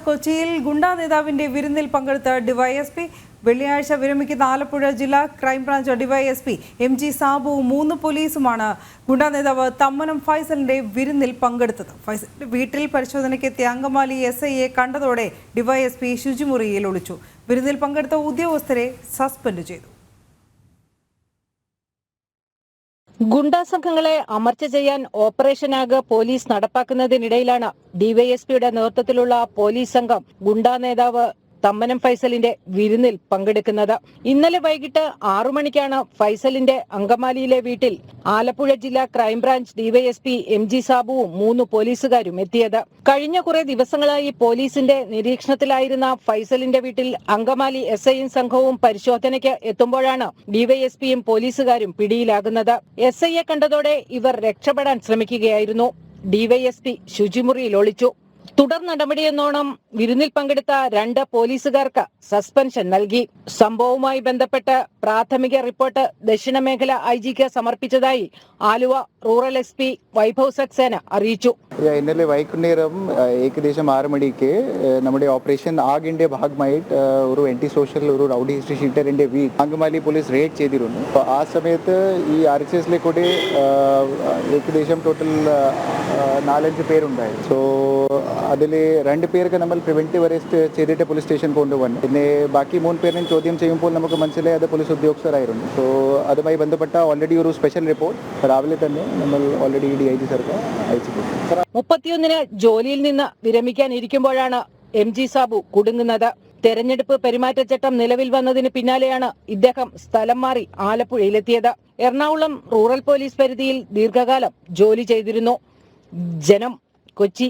കൊച്ചിയിൽ ഗുണ്ടാ നേതാവിന്റെ വിരുന്നിൽ പങ്കെടുത്ത ഡിവൈഎസ്പി വെള്ളിയാഴ്ച വിരമിക്കുന്ന ആലപ്പുഴ ജില്ലാ ക്രൈംബ്രാഞ്ച് ഡിവൈഎസ്പി MG സാബുവും 3 പോലീസുമാണ് ഗുണ്ടാ നേതാവ് തമ്മനം ഫൈസലിന്റെ വിരുന്നിൽ പങ്കെടുത്തത്. ഫൈസലിന്റെ വീട്ടിൽ പരിശോധനയ്ക്കെത്തിയ അങ്കമാലി SIയെ കണ്ടതോടെ ഡിവൈഎസ്പി ശുചിമുറിയിൽ ഒളിച്ചു. വിരുന്നിൽ പങ്കെടുത്ത ഉദ്യോഗസ്ഥരെ സസ്പെൻഡ് ചെയ്തു. ഗുണ്ടാ സംഘങ്ങളെ അമർച്ച ചെയ്യാൻ ഓപ്പറേഷൻ ആഗ് പോലീസ് നടപ്പാക്കുന്നതിനിടയിലാണ് ഡിവൈഎസ്പിയുടെ നേതൃത്വത്തിലുള്ള പോലീസ് സംഘം ഗുണ്ടാ നേതാവ് തമ്മനം ഫൈസലിന്റെ വിരുന്നിൽ പങ്കെടുക്കുന്നത്. ഇന്നലെ വൈകിട്ട് 6 മണിക്കാണ് ഫൈസലിന്റെ അങ്കമാലിയിലെ വീട്ടിൽ ആലപ്പുഴ ജില്ലാ ക്രൈംബ്രാഞ്ച് ഡിവൈഎസ്പി MG സാബുവും 3 പോലീസുകാരും എത്തിയത്. കഴിഞ്ഞ കുറെ ദിവസങ്ങളായി പോലീസിന്റെ നിരീക്ഷണത്തിലായിരുന്ന ഫൈസലിന്റെ വീട്ടിൽ അങ്കമാലി SIയും സംഘവും പരിശോധനയ്ക്ക് എത്തുമ്പോഴാണ് ഡിവൈഎസ്പിയും പോലീസുകാരും പിടിയിലാകുന്നത്. SIയെ കണ്ടതോടെ ഇവർ രക്ഷപ്പെടാൻ ശ്രമിക്കുകയായിരുന്നു. ഡിവൈഎസ്പി ശുചിമുറിയിൽ ഒളിച്ചു. തുടർ നടപടിയെന്നോണം വിരുന്നിൽ പങ്കെടുത്ത 2 പോലീസുകാർക്ക് സസ്പെൻഷൻ നൽകി. സംഭവവുമായി ബന്ധപ്പെട്ട് പ്രാഥമിക റിപ്പോർട്ട് ദക്ഷിണ മേഖല IGക്ക് സമർപ്പിച്ചതായി ആലുവ റൂറൽ SP വൈഭവ് സക്സേന അറിയിച്ചു. ഇന്നലെ വൈകുന്നേരം ഏകദേശം 6 മണിക്ക് നമ്മുടെ ഓപ്പറേഷൻ ആഗിന്റെ ഭാഗമായിട്ട് ഒരു ആന്റി സോഷ്യൽ ഒരു റൗഡി ഹിസ്റ്ററി ഷീറ്ററിന്റെ വീട് അങ്കമാലി പോലീസ് റെയ്ഡ് ചെയ്തിരുന്നു. ആ സമയത്ത് ഈ RHSലെ കൂടെ ഏകദേശം ടോട്ടൽ 4-5 പേരുണ്ടായിരുന്നു. സോ അതിൽ 2 പേർക്ക് നമ്മൾ പ്രിവെന്റീവ് അറസ്റ്റ് ചെയ്തിട്ട് പോലീസ് സ്റ്റേഷൻ കൊണ്ടുവന്നു. പിന്നെ ബാക്കി 3 പേരിനെ ചോദ്യം ചെയ്യുമ്പോൾ നമുക്ക് മനസ്സിലായി അത് പോലീസ് ഉദ്യോഗസ്ഥരായിരുന്നു. സോ അതുമായി ബന്ധപ്പെട്ട ഓൾറെഡി ഒരു സ്പെഷ്യൽ റിപ്പോർട്ട് രാവിലെ തന്നെ നമ്മൾ ഓൾറെഡി DIG സർക്കാർ അയച്ചിട്ടുണ്ട്. 31-ന് ജോലിയിൽ നിന്ന് വിരമിക്കാനിരിക്കുമ്പോഴാണ് MG സാബു കുടുങ്ങുന്നത്. തെരഞ്ഞെടുപ്പ് പെരുമാറ്റച്ചട്ടം നിലവിൽ വന്നതിന് പിന്നാലെയാണ് ഇദ്ദേഹം സ്ഥലം മാറി ആലപ്പുഴയിലെത്തിയത്. എറണാകുളം റൂറൽ പോലീസ് പരിധിയിൽ ദീർഘകാലം ജോലി ചെയ്തിരുന്നു. ജനം, കൊച്ചി.